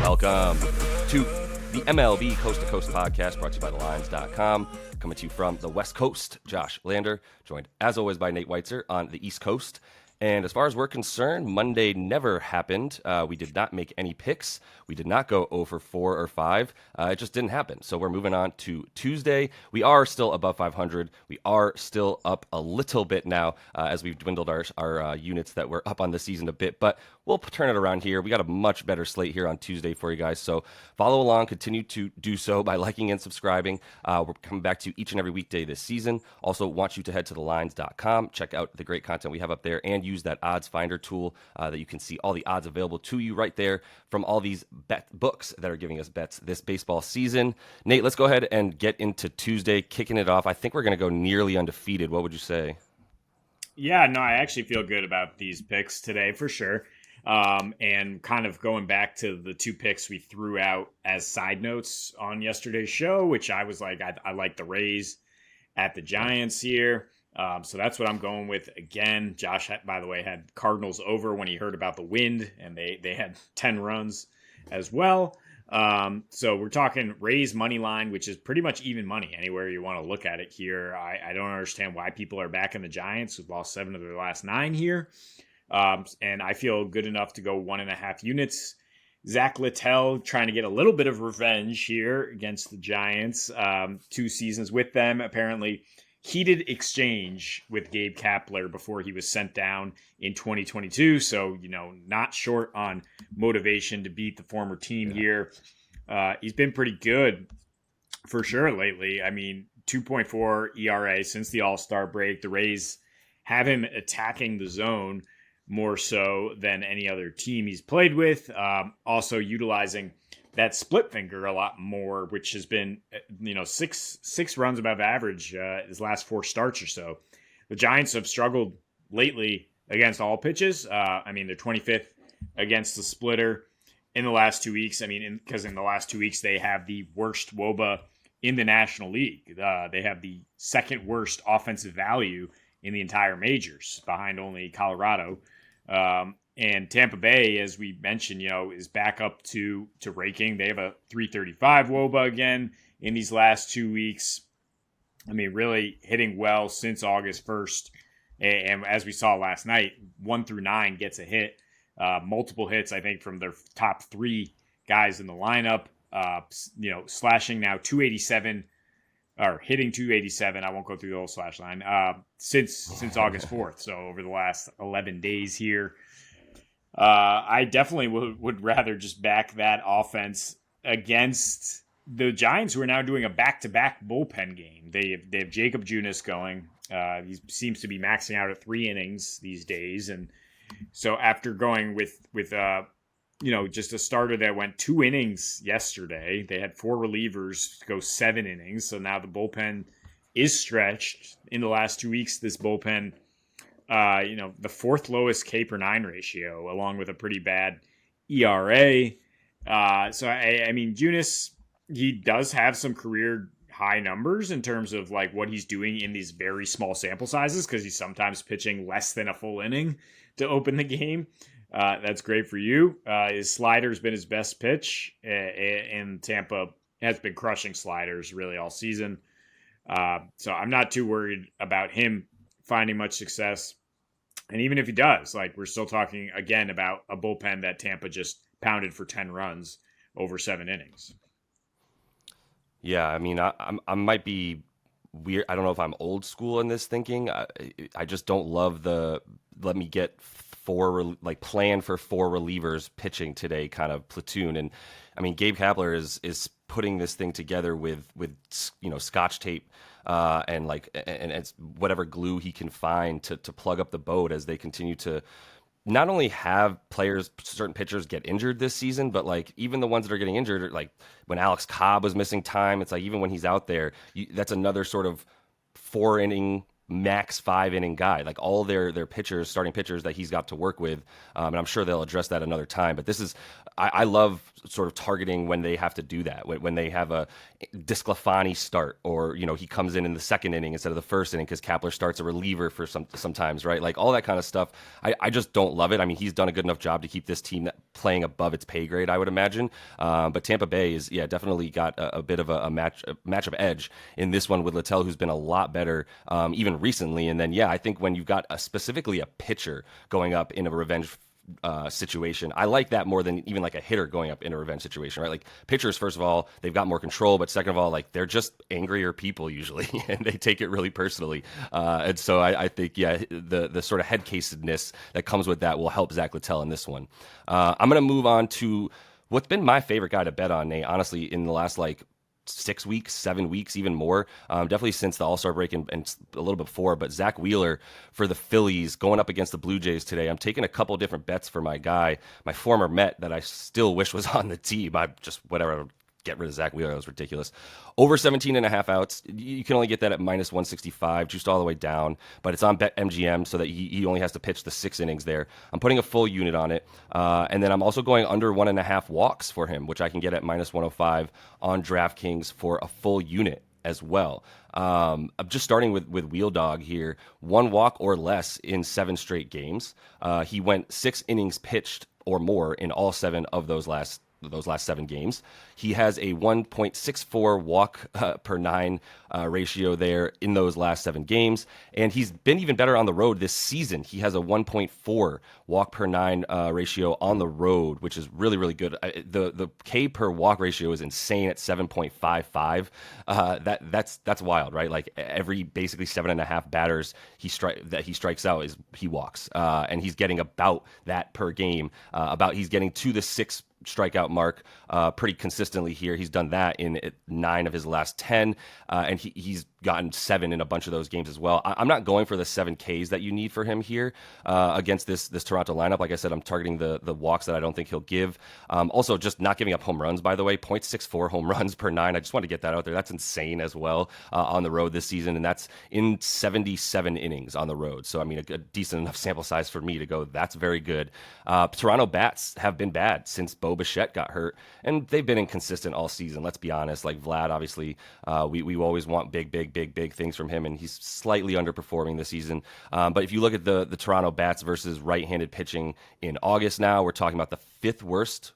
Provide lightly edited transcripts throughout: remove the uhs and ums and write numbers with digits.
Welcome to the MLB Coast to Coast podcast brought to you by thelines.com. Coming to you from the West Coast, Josh Lander, joined as always by Nate Weitzer on the East Coast. And as far as we're concerned, Monday never happened. We did not make any picks. We did not go 0 for 4 or 5. It just didn't happen. So we're moving on to Tuesday. We are still above 500. We are still up a little bit now as we've dwindled our units that were up on the season a bit. But we'll turn it around here. We got a much better slate here on Tuesday for you guys. So follow along. Continue to do so by liking and subscribing. We're coming back to you each and every weekday this season. Also want you to head to thelines.com. Check out the great content we have up there and use that odds finder tool that you can see all the odds available to you right there from all these bet books that are giving us bets this baseball season. Nate, let's go ahead and get into Tuesday, kicking it off. I think we're going to go nearly undefeated. What would you say? Yeah, no, I actually feel good about these picks today for sure. And kind of going back to the two picks we threw out as side notes on yesterday's show, which I was like, I like the Rays at the Giants here. So that's what I'm going with again. Josh, by the way, had Cardinals over when he heard about the wind, and they had 10 runs as well. So we're talking Rays money line, which is pretty much even money anywhere you want to look at it here. I don't understand why people are backing the Giants, who've lost 7 of their last 9 here. And I feel good enough to go 1.5 units. Zach Littell trying to get a little bit of revenge here against the Giants. 2 seasons with them, apparently. Heated exchange with Gabe Kapler before he was sent down in 2022. So, not short on motivation to beat the former team here. He's been pretty good for sure lately. I mean, 2.4 ERA since the All-Star break. The Rays have him attacking the zone more so than any other team he's played with. Also utilizing that split finger a lot more, which has been, 6 runs above average his last 4 starts or so. The Giants have struggled lately against all pitches. They're 25th against the splitter in the last 2 weeks. Because in the last 2 weeks, they have the worst WOBA in the National League. They have the second worst offensive value in the entire majors, behind only Colorado. And Tampa Bay, as we mentioned, is back up to raking. They have a 335 WOBA again in these last 2 weeks. Really hitting well since August 1st. And as we saw last night, 1 through 9 gets a hit. Multiple hits, I think, from their top 3 guys in the lineup. Slashing now 287 or hitting 287. I won't go through the whole slash line since August 4th. So over the last 11 days here. I definitely would rather just back that offense against the Giants, who are now doing a back-to-back bullpen game. They have Jacob Junis going. He seems to be maxing out at 3 innings these days, and so after going with just a starter that went 2 innings yesterday, they had 4 relievers go 7 innings. So now the bullpen is stretched. In the last 2 weeks, this bullpen. The 4th lowest K/9 ratio, along with a pretty bad ERA. Junis, he does have some career high numbers in terms of like what he's doing in these very small sample sizes, because he's sometimes pitching less than a full inning to open the game. That's great for you. His slider's been his best pitch, and Tampa has been crushing sliders really all season. So I'm not too worried about him finding much success. And even if he does, we're still talking again about a bullpen that Tampa just pounded for 10 runs over 7 innings. Yeah, I might be weird. I don't know if I'm old school in this thinking. I just don't love the let me get 4 plan for 4 relievers pitching today kind of platoon. And Gabe Kapler is putting this thing together with Scotch tape and it's whatever glue he can find to plug up the boat as they continue to not only have certain pitchers get injured this season, but even the ones that are getting injured, when Alex Cobb was missing time, it's even when he's out there, that's another sort of 4 inning max 5 inning guy. All their pitchers, starting pitchers that he's got to work with, and I'm sure they'll address that another time. But this is, I love sort of targeting when they have to do that, when they have a Disclafani start, or he comes in the second inning instead of the first inning because Kapler starts a reliever for sometimes, right? Like all that kind of stuff. I just don't love it. I mean, he's done a good enough job to keep this team playing above its pay grade, I would imagine. But Tampa Bay is definitely got a bit of a matchup edge in this one with Littell, who's been a lot better even recently. And then I think when you've got specifically a pitcher going up in a revenge situation, I like that more than even like a hitter going up in a revenge situation, right? Like pitchers, first of all, they've got more control, but second of all, like they're just angrier people usually, and they take it really personally. And so I think, the sort of head-casedness that comes with that will help Zach Littell in this one. I'm going to move on to what's been my favorite guy to bet on, Nate, honestly, in the last 6 weeks, 7 weeks, even more. Definitely since the All-Star break and a little before. But Zach Wheeler for the Phillies going up against the Blue Jays today. I'm taking a couple different bets for my guy, my former Met that I still wish was on the team. I just, whatever, get rid of Zach Wheeler. That was ridiculous. Over 17.5 outs. You can only get that at minus 165, juiced all the way down. But it's on BetMGM, so that he only has to pitch the 6 innings there. I'm putting a full unit on it. And then I'm also going under 1.5 walks for him, which I can get at minus 105 on DraftKings for a full unit as well. I'm just starting with Wheel Dog here. 1 walk or less in 7 straight games. He went 6 innings pitched or more in all 7 of those last 7 games. He has a 1.64 walk per 9 ratio there in those last 7 games. And he's been even better on the road this season. He has a 1.4 walk per 9 ratio on the road, which is really, really good. The K per walk ratio is insane at 7.55. That's wild, right? Like every basically 7.5 batters he strikes out he walks. And he's getting about that per game. He's getting to the 6 strikeout mark pretty consistently here. He's done that in 9 of his last 10, and he's gotten 7 in a bunch of those games as well. I'm not going for the 7 Ks that you need for him here against this Toronto lineup. Like I said, I'm targeting the walks that I don't think he'll give. Also, just not giving up home runs, by the way, 0.64 home runs per 9. I just want to get that out there. That's insane as well on the road this season, and that's in 77 innings on the road. So, I mean, a decent enough sample size for me to go, that's very good. Toronto bats have been bad since Bo Bichette got hurt, and they've been inconsistent all season. Let's be honest. Like Vlad, obviously, we always want big things from him, and he's slightly underperforming this season. But if you look at the Toronto bats versus right-handed pitching in August now, we're talking about the 5th worst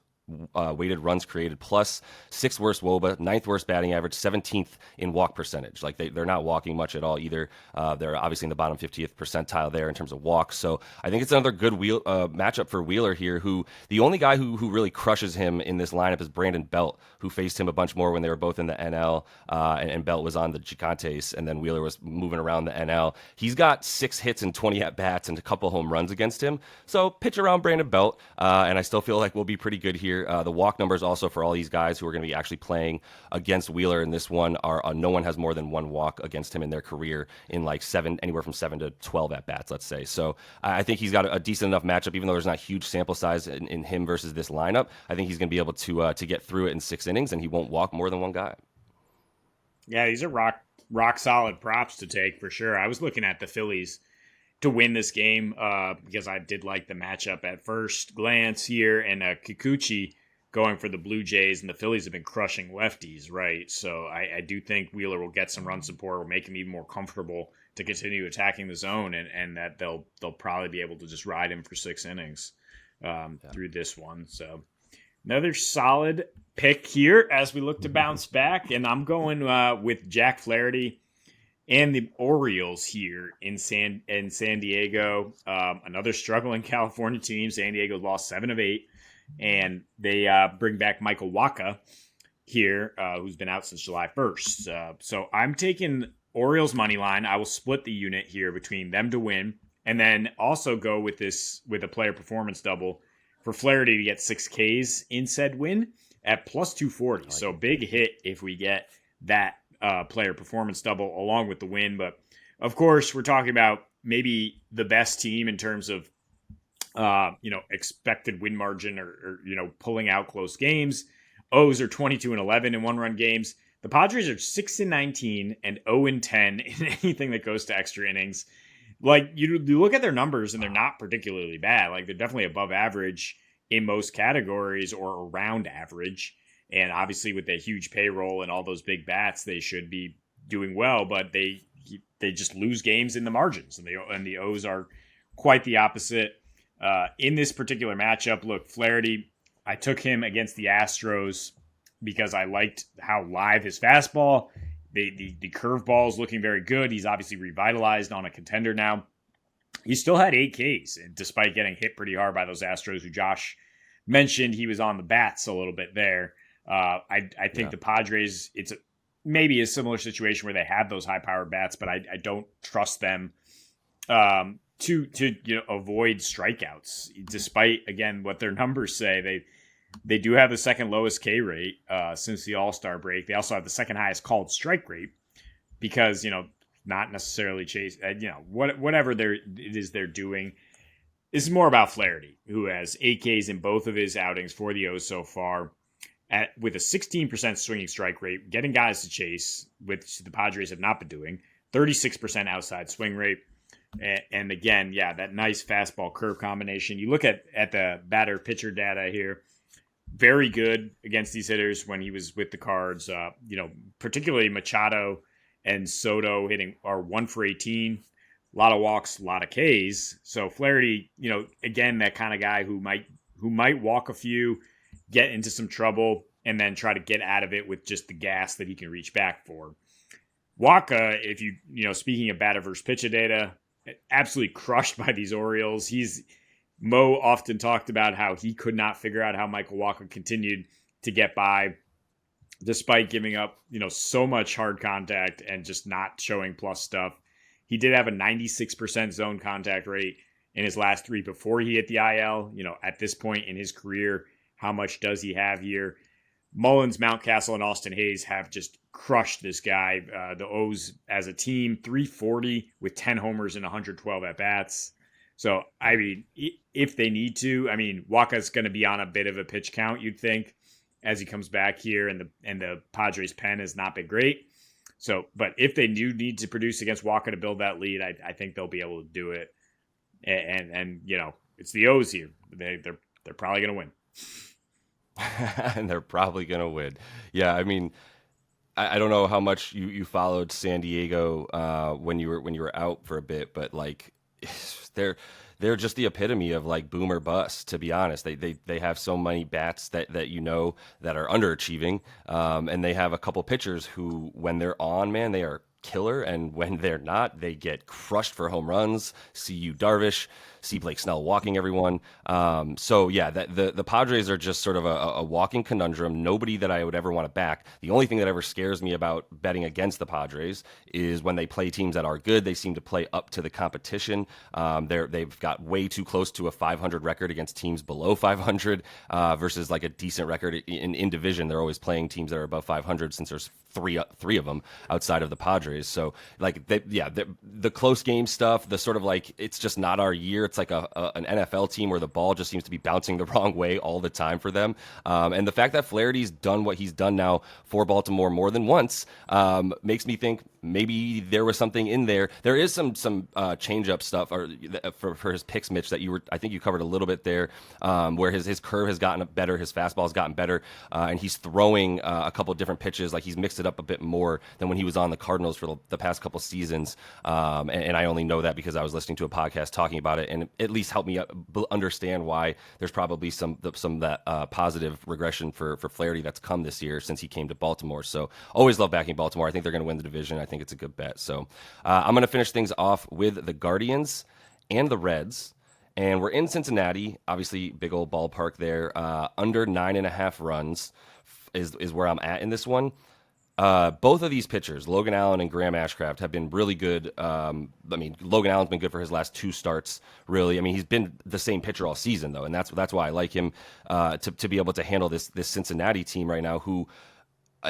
weighted runs created plus, 6th worst WOBA, 9th worst batting average, 17th in walk percentage. Like they're not walking much at all either. They're obviously in the bottom 50th percentile there in terms of walks. So I think it's another good matchup for Wheeler here, who the only guy who really crushes him in this lineup is Brandon Belt, who faced him a bunch more when they were both in the NL, and Belt was on the Gigantes, and then Wheeler was moving around the NL. He's got 6 hits and 20 at-bats and a couple home runs against him. So pitch around Brandon Belt, and I still feel like we'll be pretty good here. The walk numbers also for all these guys who are going to be actually playing against Wheeler in this one are no one has more than 1 walk against him in their career in anywhere from 7 to 12 at bats, let's say. So I think he's got a decent enough matchup, even though there's not huge sample size in him versus this lineup. I think he's going to be able to get through it in 6 innings, and he won't walk more than 1 guy. Yeah, these are rock solid props to take for sure. I was looking at the Phillies to win this game because I did like the matchup at first glance here, and Kikuchi going for the Blue Jays, and the Phillies have been crushing lefties, right? So I do think Wheeler will get some run support, will make him even more comfortable to continue attacking the zone, and that they'll probably be able to just ride him for 6 innings through this one. So another solid pick here as we look to bounce back, and I'm going with Jack Flaherty and the Orioles here in San Diego. Another struggling California team. San Diego lost 7 of 8. And they bring back Michael Wacha here, who's been out since July 1st. So I'm taking Orioles money line. I will split the unit here between them to win, and then also go with a player performance double for Flaherty to get 6 Ks in said win at plus 240. So big hit if we get that player performance double along with the win. But of course, we're talking about maybe the best team in terms of expected win margin or pulling out close games. O's are 22-11 in 1-run games. The Padres are 6-19 and 0-10 in anything that goes to extra innings. Like you look at their numbers and they're not particularly bad. Like they're definitely above average in most categories or around average. And obviously, with their huge payroll and all those big bats, they should be doing well. But they just lose games in the margins, and the O's are quite the opposite. In this particular matchup, look, Flaherty, I took him against the Astros because I liked how live his fastball. The curveball is looking very good. He's obviously revitalized on a contender now. He still had 8 Ks, despite getting hit pretty hard by those Astros, who Josh mentioned he was on the bats a little bit there. I think the Padres, it's maybe a similar situation where they have those high-powered bats, but I don't trust them to avoid strikeouts, despite, again, what their numbers say. They do have the second lowest K rate since the All-Star break. They also have the second highest called strike rate because, not necessarily chase, whatever it is they're doing. This is more about Flaherty, who has 8 Ks in both of his outings for the O's so far, with a 16% swinging strike rate, getting guys to chase, which the Padres have not been doing, 36% outside swing rate. And again, that nice fastball curve combination. You look at the batter pitcher data here, very good against these hitters when he was with the Cards. Particularly Machado and Soto are 1 for 18, a lot of walks, a lot of Ks. So Flaherty, again, that kind of guy who might walk a few, get into some trouble, and then try to get out of it with just the gas that he can reach back for. Waka, if speaking of batter versus pitcher data, absolutely crushed by these Orioles. Mo often talked about how he could not figure out how Michael Wacha continued to get by despite giving up, so much hard contact and just not showing plus stuff. He did have a 96% zone contact rate in his last 3 before he hit the IL. At this point in his career, how much does he have here? Mullins, Mountcastle, and Austin Hayes have just crushed this guy. The O's as a team, 340 with 10 homers and 112 at-bats. So, I mean, if they need to, Waka's going to be on a bit of a pitch count, you'd think, as he comes back here, and the Padres' pen has not been great. So, but if they do need to produce against Waka to build that lead, I think they'll be able to do it. And it's the O's here. They're probably going to win. And they're probably going to win. Yeah, I don't know how much you followed San Diego when you were out for a bit, but they're just the epitome of like boom or bust, to be honest. They have so many bats that that are underachieving, and they have a couple pitchers who, when they're on, man, they are killer, and when they're not, they get crushed for home runs. See Yu Darvish, see Blake Snell walking everyone. So yeah, the Padres are just sort of a walking conundrum. Nobody that I would ever want to back. The only thing that ever scares me about betting against the Padres is when they play teams that are good. They seem to play up to the competition. They've got way too close to a 500 record against teams below 500 versus like a decent record in division. They're always playing teams that are above 500 since there's three of them outside of the Padres. So like the close game stuff, the sort of like, it's just not our year. It's like an NFL team where the ball just seems to be bouncing the wrong way all the time for them. And the fact that Flaherty's done what he's done now for Baltimore more than once makes me think maybe there was something in there. There is some change up stuff for his picks, Mitch, that I think you covered a little bit there, where his curve has gotten better, his fastball has gotten better, and he's throwing a couple of different pitches. Like he's mixed it up a bit more than when he was on the Cardinals for the past couple seasons. And I only know that because I was listening to a podcast talking about it, and it at least helped me understand why there's probably some of that positive regression for Flaherty that's come this year since he came to Baltimore. So always love backing Baltimore. I think they're going to win the division. I think it's a good bet. So I'm going to finish things off with the Guardians and the Reds. And we're in Cincinnati, obviously big old ballpark there. Under 9.5 runs is where I'm at in this one. Both of these pitchers, Logan Allen and Graham Ashcraft, have been really good. Logan Allen's been good for his last 2 starts, really. He's been the same pitcher all season, though, and that's why I like him to be able to handle this Cincinnati team right now, who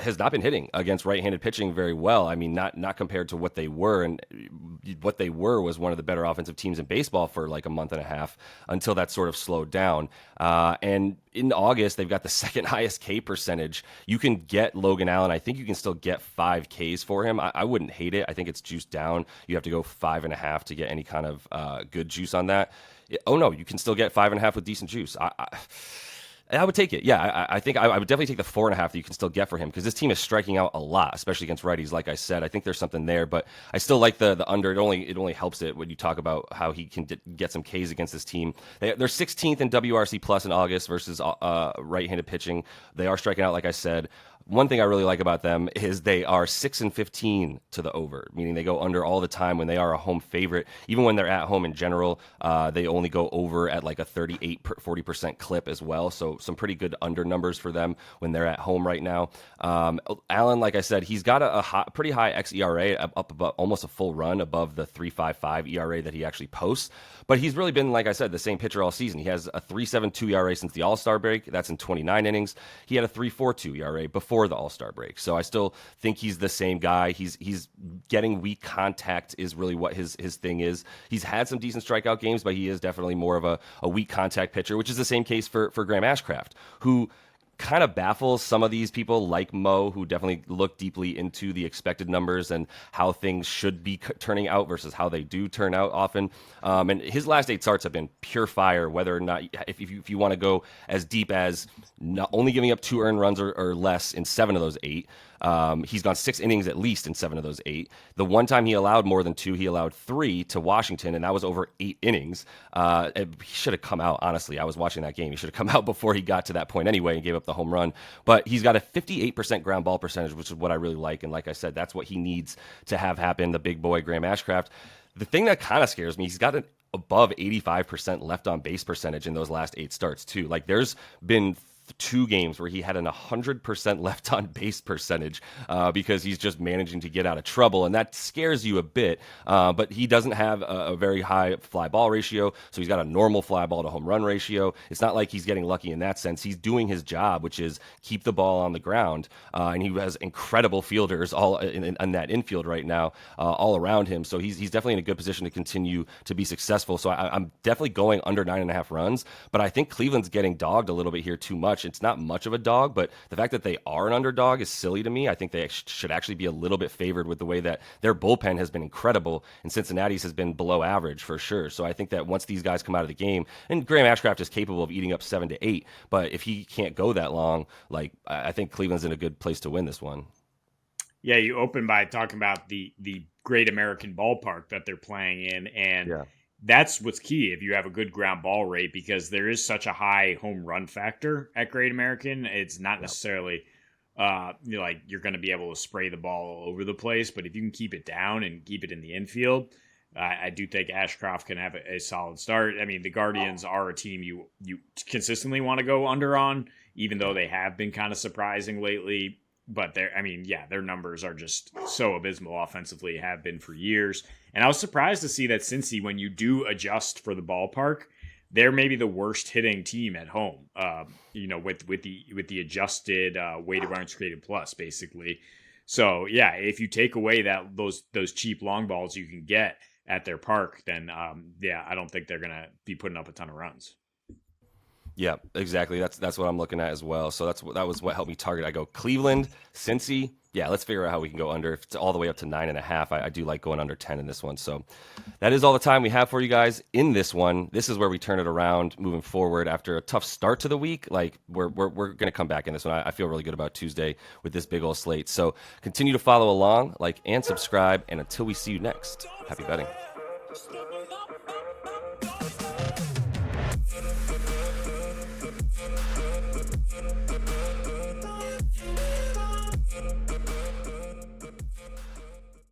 has not been hitting against right-handed pitching very well. Not compared to what they were, and what they were was one of the better offensive teams in baseball for like a month and a half until that sort of slowed down. And in August, they've got the second highest K percentage. You can get Logan Allen. I think you can still get 5 Ks for him. I wouldn't hate it. I think it's juiced down. You have to go 5.5 to get any kind of good juice on that. Oh no, you can still get 5.5 with decent juice. I would take it. Yeah, I think I would definitely take the 4.5 that you can still get for him because this team is striking out a lot, especially against righties. Like I said, I think there's something there, but I still like the under. It only helps it when you talk about how he can get some Ks against this team. They're 16th in WRC plus in August versus right-handed pitching. They are striking out, like I said. One thing I really like about them is they are 6-15 to the over, meaning they go under all the time when they are a home favorite. Even when they're at home in general, they only go over at like a 40% clip as well. So some pretty good under numbers for them when they're at home right now. Allen, like I said, he's got a pretty high xERA, up about almost a full run above the 3.55 ERA that he actually posts. But he's really been, like I said, the same pitcher all season. He has a 3.72 ERA since the All-Star break. That's in 29 innings. He had a 3.42 ERA before the All-Star break. So I still think he's the same guy. He's getting weak contact is really what his thing is. He's had some decent strikeout games, but he is definitely more of a weak contact pitcher, which is the same case for Graham Ashcraft, who kind of baffles some of these people like Mo, who definitely look deeply into the expected numbers and how things should be turning out versus how they do turn out often. And his last 8 starts have been pure fire, whether or not, if you want to go as deep as not only giving up 2 earned runs or less in 7 of those 8. He's gone 6 innings at least in 7 of those 8. The one time he allowed more than 2, he allowed 3 to Washington, and that was over 8 innings. He should have come out, honestly. I was watching that game. He should have come out before he got to that point anyway and gave up the home run. But he's got a 58% ground ball percentage, which is what I really like. And like I said, that's what he needs to have happen, the big boy Graham Ashcraft. The thing that kind of scares me, he's got an above 85% left on base percentage in those last 8 starts too. Like there's been 2 games where he had an 100% left on base percentage because he's just managing to get out of trouble, and that scares you a bit. But he doesn't have a very high fly ball ratio, so he's got a normal fly ball to home run ratio. It's not like he's getting lucky in that sense. He's doing his job, which is keep the ball on the ground, and he has incredible fielders all in that infield right now, all around him. So he's definitely in a good position to continue to be successful. So I'm definitely going under 9.5 runs, but I think Cleveland's getting dogged a little bit here too much. It's not much of a dog, but the fact that they are an underdog is silly to me. I think they should actually be a little bit favored with the way that their bullpen has been incredible, and Cincinnati's has been below average for sure. So I think that once these guys come out of the game, and Graham Ashcraft is capable of eating up 7 to 8, but if he can't go that long, like I think Cleveland's in a good place to win this one. Yeah, you open by talking about the Great American Ballpark that they're playing in, and yeah. That's what's key if you have a good ground ball rate, because there is such a high home run factor at Great American. It's not necessarily like you're going to be able to spray the ball all over the place, but if you can keep it down and keep it in the infield, I do think Ashcraft can have a solid start. I mean, the Guardians are a team you consistently want to go under on, even though they have been kind of surprising lately. But their numbers are just so abysmal offensively, have been for years. And I was surprised to see that Cincy, when you do adjust for the ballpark, they're maybe the worst hitting team at home. With the adjusted weighted runs created plus, basically. So yeah, if you take away those cheap long balls you can get at their park, then I don't think they're gonna be putting up a ton of runs. Yeah, exactly. That's what I'm looking at as well. So that was what helped me target. I go Cleveland, Cincy. Yeah, let's figure out how we can go under. If it's all the way up to 9.5, I do like going under 10 in this one. So that is all the time we have for you guys in this one. This is where we turn it around moving forward after a tough start to the week. Like we're going to come back in this one. I feel really good about Tuesday with this big old slate. So continue to follow along, like and subscribe, and until we see you next, happy betting.